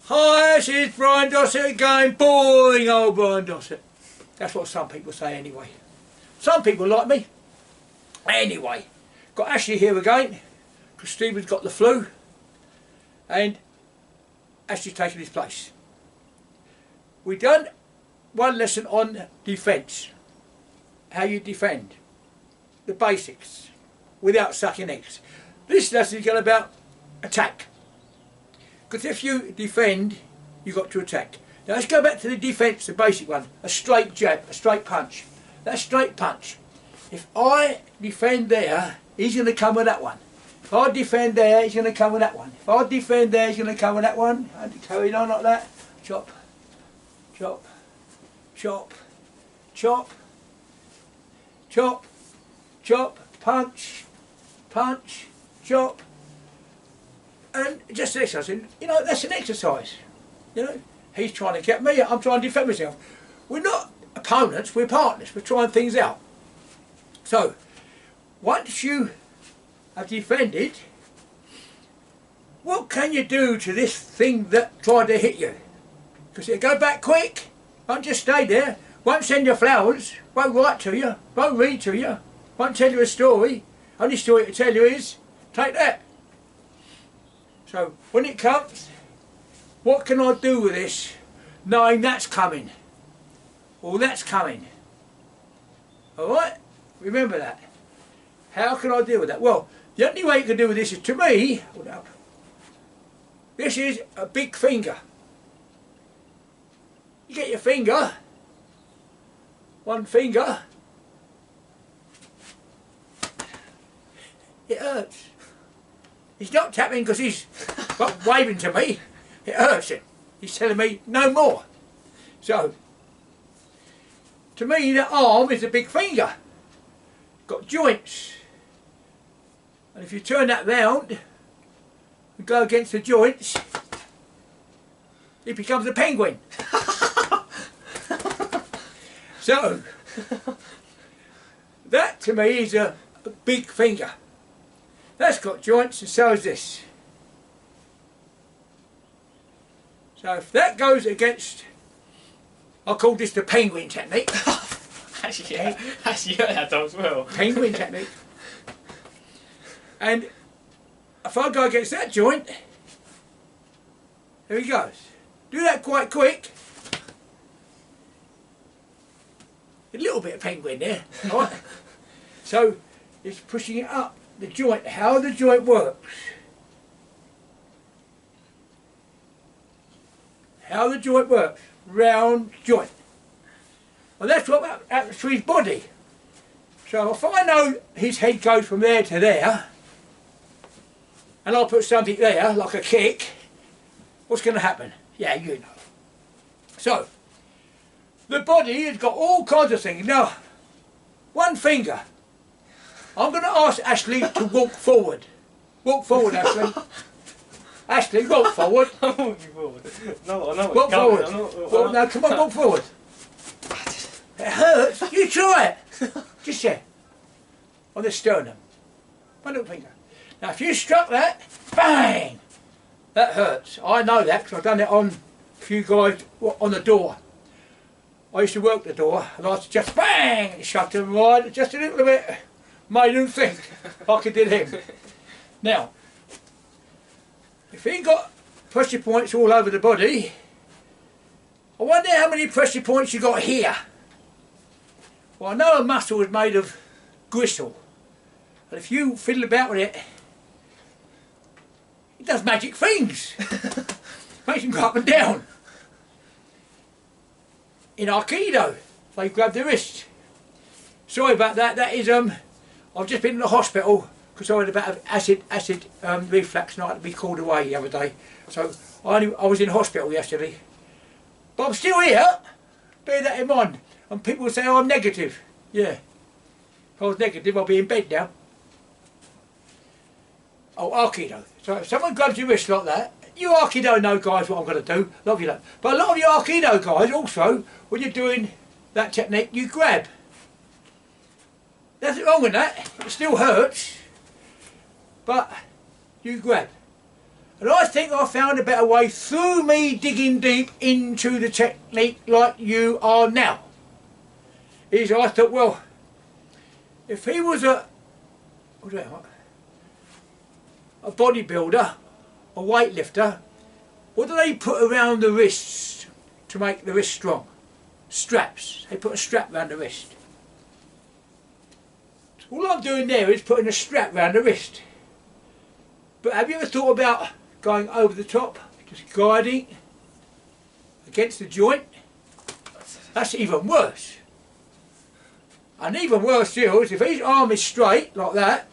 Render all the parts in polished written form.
Hi, this is Brian Dossett again. Boring old Brian Dossett. That's what some people say anyway. Some people like me. Anyway, got Ashley here again because Stephen's got the flu and Ashley's taken his place. We've done one lesson on defence. How you defend. The basics without sucking eggs. This lesson is going about attack. Because if you defend, you've got to attack. Now let's go back to the defence, the basic one. A straight jab, a straight punch. That straight punch. If I defend there, he's going to come with that one. If I defend there, he's going to come with that one. If I defend there, he's going to come with that one. And carrying on like that. Chop, chop, chop, chop, chop, chop, punch, punch, chop. And just an exercise, you know, that's an exercise. You know, he's trying to get me, I'm trying to defend myself. We're not opponents, we're partners, we're trying things out. So, once you have defended, what can you do to this thing that tried to hit you? Because it'll go back quick, won't just stay there, won't send you flowers, won't write to you, won't read to you, won't tell you a story. Only story to tell you is, take that. So when it comes, what can I do with this, knowing that's coming, or that's coming? Alright, remember that. How can I deal with that? Well, the only way you can deal with this is, to me, hold up, this is a big finger. You get your finger, one finger, it hurts. He's not tapping because he's waving to me. It hurts him. He's telling me no more. So, to me, the arm is a big finger. Got joints. And if you turn that round and go against the joints, it becomes a penguin. So, that to me is a big finger. That's got joints and so is this. So if that goes against, I call this the penguin technique. Actually, yeah, that does well. Penguin technique. And if I go against that joint, there he goes. Do that quite quick. A little bit of penguin there, right? So it's pushing it up. The joint, how the joint works. How the joint works. Round joint. Well, that's what happens to his body. So if I know his head goes from there to there, and I'll put something there, like a kick, what's going to happen? Yeah, you know. So, the body has got all kinds of things. Now, one finger. I'm going to ask Ashley to walk forward. Walk forward, Ashley. Ashley, walk forward. I'm walking forward. No, I know. Walk forward. Well, now, come on, walk forward. It hurts. You try it. Just there. On the sternum. One little finger. Now, if you struck that, bang! That hurts. I know that because I've done it on a few guys on the door. I used to work the door and I used to just bang! Shut them right just a little bit. Made him think like I did him. Now, if he got pressure points all over the body, I wonder how many pressure points you got here. Well, I know a muscle is made of gristle, and if you fiddle about with it, it does magic things. Makes him go up and down. In Aikido, they grab the wrist. Sorry about that. That is I've just been in the hospital because I had about acid reflux and I had to be called away the other day. So I was in hospital yesterday. But I'm still here. Bear that in mind. And people say, oh, I'm negative. Yeah. If I was negative, I'll be in bed now. Oh, Aikido. So if someone grabs your wrist like that, you Aikido know, guys, what I'm going to do. A lot of you don't. But a lot of you Aikido guys also, when you're doing that technique, you grab. Nothing wrong with that, it still hurts, but you grab. And I think I found a better way through me digging deep into the technique like you are now. Is I thought, well, if he was a bodybuilder, a weightlifter, what do they put around the wrists to make the wrist strong? Straps. They put a strap around the wrist. So all I'm doing there is putting a strap around the wrist. But have you ever thought about going over the top, just guiding against the joint? That's even worse. And even worse still is if his arm is straight like that,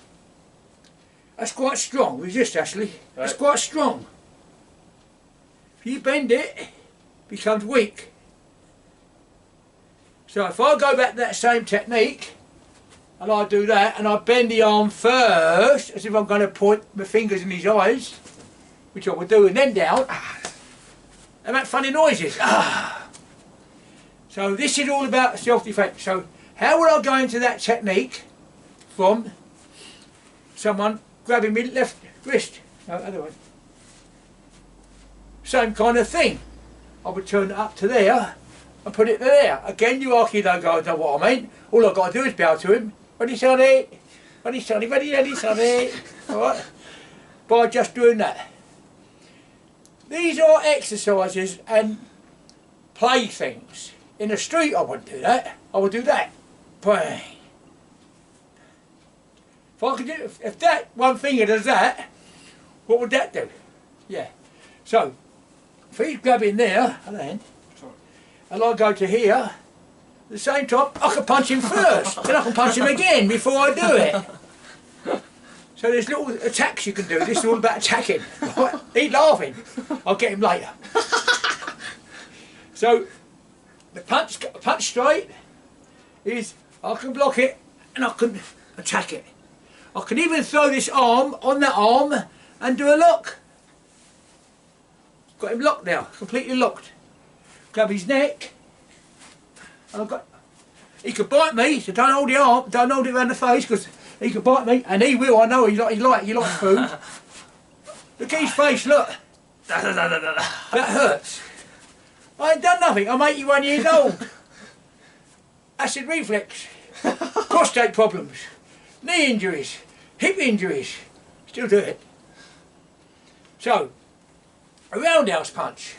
that's quite strong. Resist, Ashley. That's quite strong. If you bend it, it becomes weak. So if I go back to that same technique, and I do that, and I bend the arm first, as if I'm going to point my fingers in his eyes, which I will do, and then down, they make funny noises. So this is all about self-defense. So how would I go into that technique from someone grabbing me left wrist? No, other way. Same kind of thing. I would turn it up to there and put it there. Again, you argue don't go, I know what I mean. All I've got to do is bow to him. Ready, Sonny? Ready, Sonny? Ready, Sonny? Alright? By just doing that. These are exercises and play things. In the street I wouldn't do that. I would do that. Bang. If I could do, if that one finger does that, what would that do? Yeah. So, if he's grabbing there, and then, and I go to here, at the same time, I can punch him first, then I can punch him again before I do it. So there's little attacks you can do. This is all about attacking. Right? He's laughing. I'll get him later. So, the punch straight is, I can block it and I can attack it. I can even throw this arm on that arm and do a lock. Got him locked now, completely locked. Grab his neck. And I've got. He could bite me, so don't hold the arm, don't hold it around the face, because he could bite me, and he will. I know he likes food. Look at his face. Look. That hurts. I ain't done nothing. I'm 81 years old. Acid reflux, prostate problems, knee injuries, hip injuries. Still do it. So, a roundhouse punch.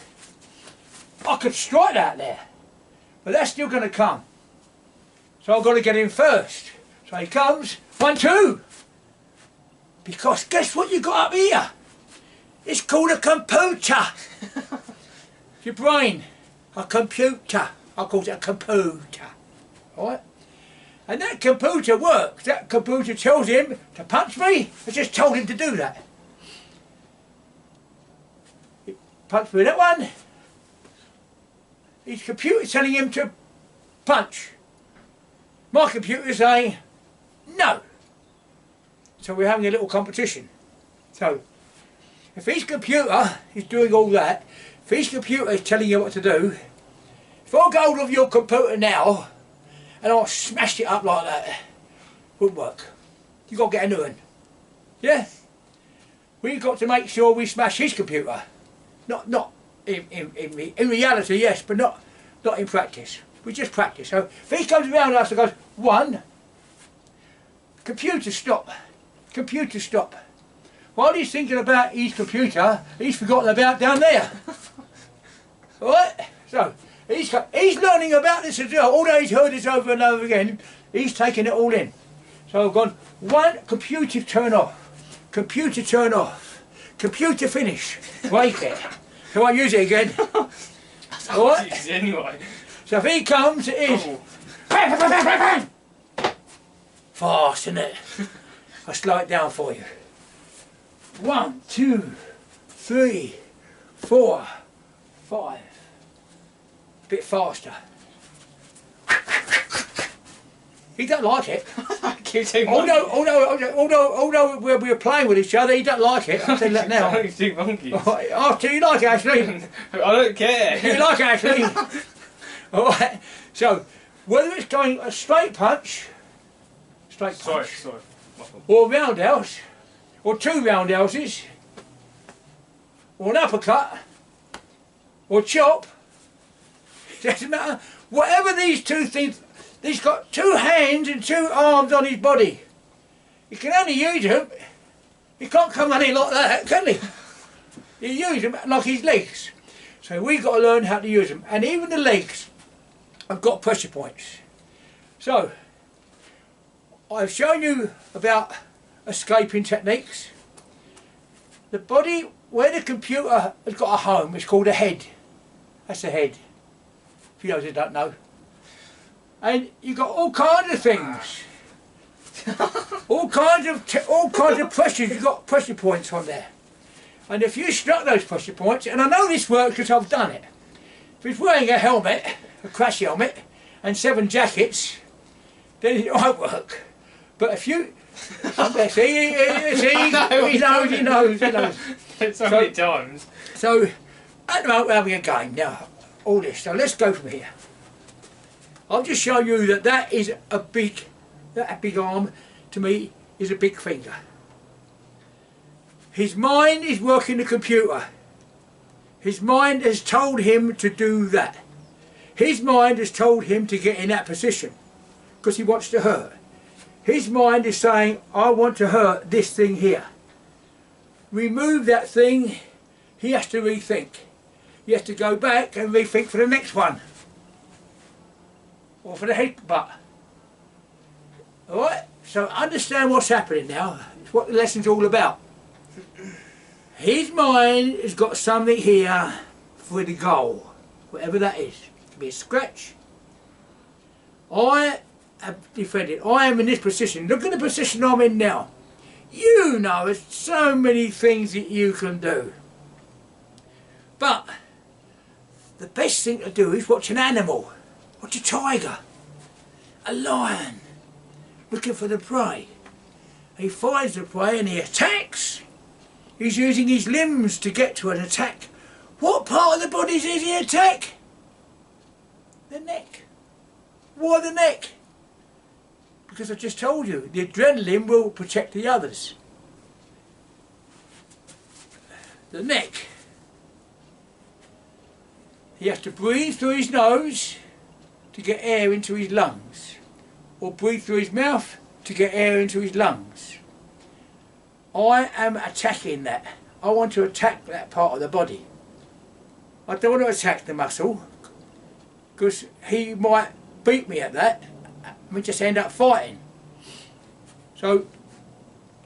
I could strike that there, but that's still going to come. So I've got to get him first. So he comes, 1, 2. Because guess what you got up here? It's called a computer. Your brain, a computer. I call it a computer. Alright? And that computer works. That computer tells him to punch me. I just told him to do that. He punched me that one. His computer's telling him to punch. My computer's saying no. So we're having a little competition. So if his computer is doing all that, if his computer is telling you what to do, if I go hold of your computer now and I smashed it up like that, wouldn't work. You've got to get a new one. Yeah? We've got to make sure we smash his computer. Not in reality, yes, but not in practice. We just practice. So if he comes around us and goes, 1, computer stop, computer stop. While he's thinking about his computer, he's forgotten about down there. Alright? So he's learning about this as well. Although he's heard this over and over again, he's taking it all in. So I've gone, 1, computer turn off, computer turn off, computer finish, break it. So I use it again. Alright? Anyway. So if he comes, it is fast, isn't it? I'll slow it down for you. 1, 2, 3, 4, 5. A bit faster. He don't like it. Although we're playing with each other, he don't like it. I'll tell you that now. After you like it, Ashley. I don't care. You like it, Ashley. Alright. So whether it's going a straight punch, sorry. Or roundhouse, or 2 roundhouses, or an uppercut, or chop, it doesn't matter. Whatever these two things, he's got 2 hands and 2 arms on his body. He can only use them. He can't come at it like that, can he? He uses them like his legs. So we've got to learn how to use them. And even the legs have got pressure points. So, I've shown you about escaping techniques. The body, where the computer has got a home, it's called a head. That's the head. For those who don't know. And you've got all kinds of things. all kinds of pressures. You've got pressure points on there. And if you struck those pressure points, and I know this works because I've done it. If he's wearing a helmet, a crash helmet, and 7 jackets, then it won't work. But if you... see, he knows. So many times. So, at the moment we're having a game now. All this. So let's go from here. I'll just show you that that is a big... That big arm, to me, is a big finger. His mind is working the computer. His mind has told him to do that. His mind has told him to get in that position because he wants to hurt. His mind is saying, I want to hurt this thing here. Remove that thing, he has to rethink. He has to go back and rethink for the next one. Or for the headbutt. Alright? So understand what's happening now. It's what the lesson's all about. His mind has got something here for the goal, whatever that is. It could be a scratch. I have defended. I am in this position. Look at the position I'm in now. You know there's so many things that you can do. But the best thing to do is watch an animal. Watch a tiger, a lion, looking for the prey. He finds the prey and he attacks. He's using his limbs to get to an attack. What part of the body does he attack? The neck. Why the neck? Because I just told you, the adrenaline will protect the others. The neck. He has to breathe through his nose to get air into his lungs, or breathe through his mouth to get air into his lungs. I am attacking that. I want to attack that part of the body. I don't want to attack the muscle, because he might beat me at that and we just end up fighting. So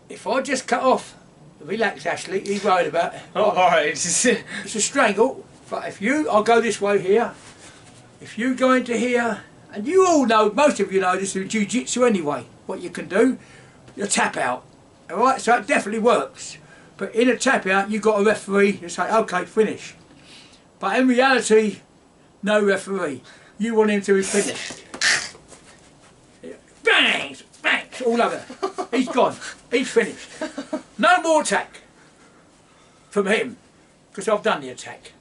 if I just cut off, relax Ashley, he's worried about it. Oh, alright. It's a strangle, but if you, I'll go this way here. If you go into here, and you all know, most of you know this is jiu-jitsu anyway, what you can do, you tap out. Alright, so it definitely works. But in a tap out, you've got a referee to say, okay, finish. But in reality, no referee. You want him to be finished. Bang! Bang! All over. He's gone. He's finished. No more attack from him, because I've done the attack.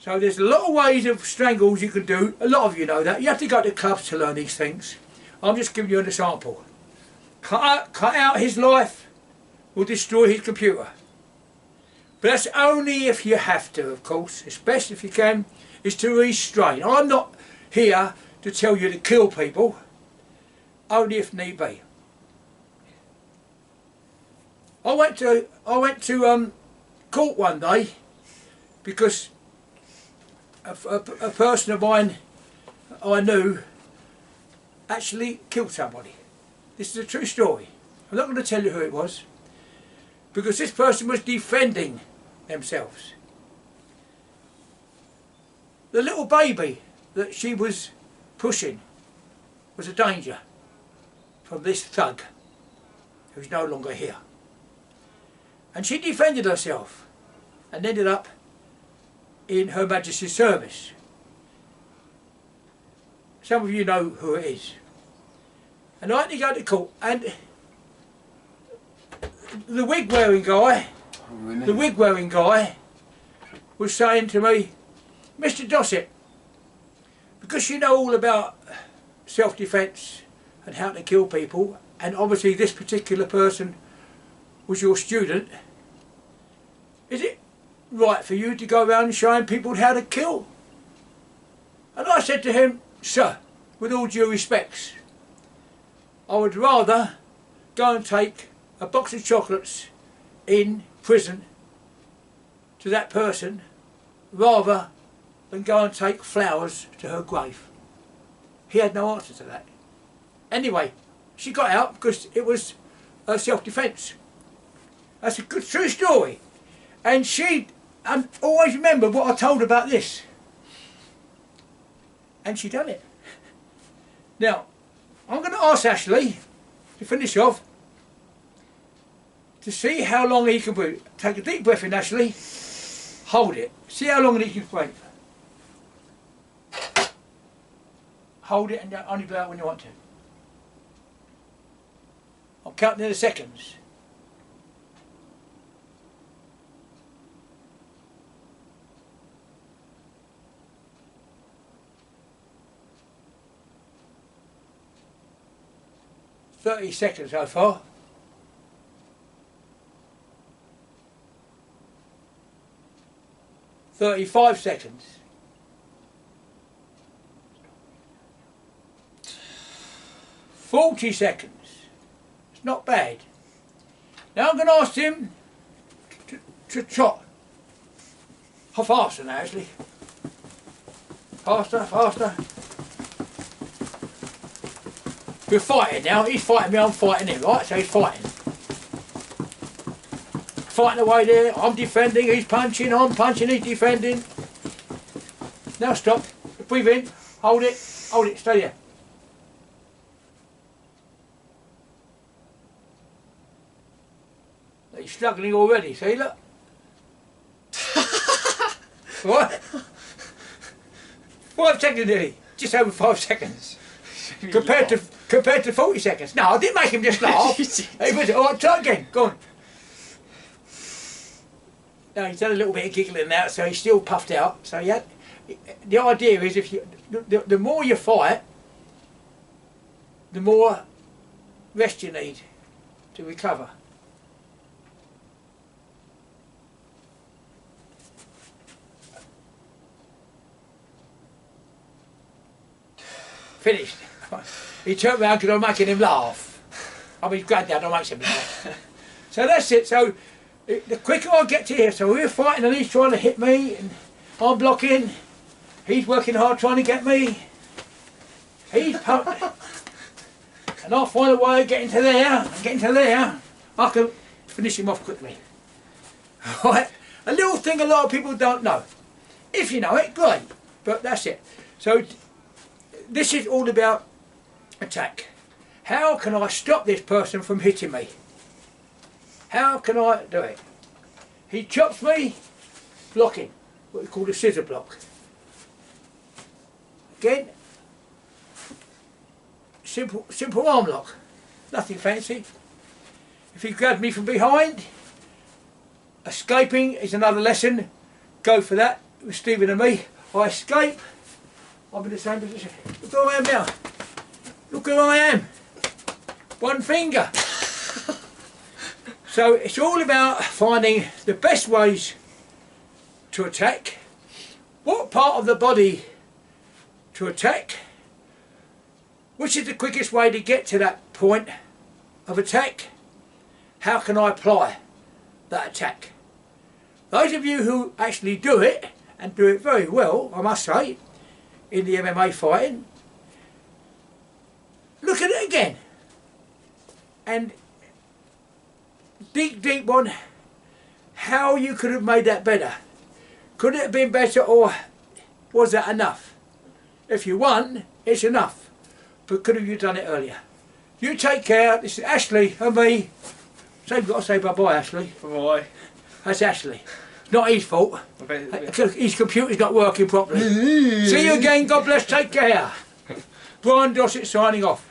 So there's a lot of ways of strangles you can do. A lot of you know that. You have to go to clubs to learn these things. I'm just giving you an example. Cut out his life will destroy his computer. But that's only if you have to, of course. It's best if you can, is to restrain. I'm not here to tell you to kill people, only if need be. I went to court one day because a person of mine I knew actually killed somebody. This is a true story. I'm not going to tell you who it was, because this person was defending themselves. The little baby that she was pushing was a danger from this thug who's no longer here. And she defended herself and ended up in Her Majesty's service. Some of you know who it is. And I had to go to court, and the wig wearing guy was saying to me, Mr. Dossett, because you know all about self-defence and how to kill people, and obviously this particular person was your student, is it right for you to go around showing people how to kill. And I said to him, sir, with all due respects, I would rather go and take a box of chocolates in prison to that person rather than go and take flowers to her grave. He had no answer to that. Anyway, she got out because it was self-defence. That's a good true story. And she always remembered what I told her about this. And she done it. Now, I'm going to ask Ashley, to finish off, to see how long he can breathe. Take a deep breath in, Ashley. Hold it. See how long he can breathe. Hold it and only blow out when you want to. I'm counting in the seconds. .30 seconds so far. .35 seconds. 40 seconds. It's not bad. Now I'm going to ask him to trot. Faster now, Ashley. Faster, faster. We're fighting now. He's fighting me, I'm fighting him, right? So he's fighting. Fighting away there. I'm defending, he's punching, I'm punching, he's defending. Now stop. Breathe in. Hold it. Hold it. Stay there. He's struggling already. See, look. What? 5 seconds nearly. Just over 5 seconds. Compared to 40 seconds. No, I didn't make him just laugh. He was alright, try again. Go on. No, he's done a little bit of giggling now, so he's still puffed out. So yeah, the idea is if you the more you fight, the more rest you need to recover. Finished. He turned round because I'm making him laugh. I'm his granddad, I make him laugh. So that's it. So the quicker I get to here, so we're fighting and he's trying to hit me and I'm blocking. He's working hard trying to get me. He's pumping. And I'll find a way of getting to there and getting to there. I can finish him off quickly. Right? A little thing a lot of people don't know. If you know it, great. But that's it. So this is all about attack. How can I stop this person from hitting me? How can I do it? He chops me, blocking, what we call a scissor block. Again, simple arm lock, nothing fancy. If he grabs me from behind, escaping is another lesson. Go for that with Stephen and me. I escape, I'm in the same position. Look who I am now. Look who I am. One finger. So it's all about finding the best ways to attack, what part of the body to attack, which is the quickest way to get to that point of attack, how can I apply that attack. Those of you who actually do it, and do it very well, I must say, in the MMA fighting, look at it again and dig deep on how you could have made that better. Could it have been better, or was that enough? If you won, it's enough, but could have you done it earlier? You take care. This is Ashley and me. So you've got to say bye-bye, Ashley. Bye-bye. That's Ashley. Not his fault. His computer's not working properly. See you again. God bless. Take care. Brian Dossett signing off.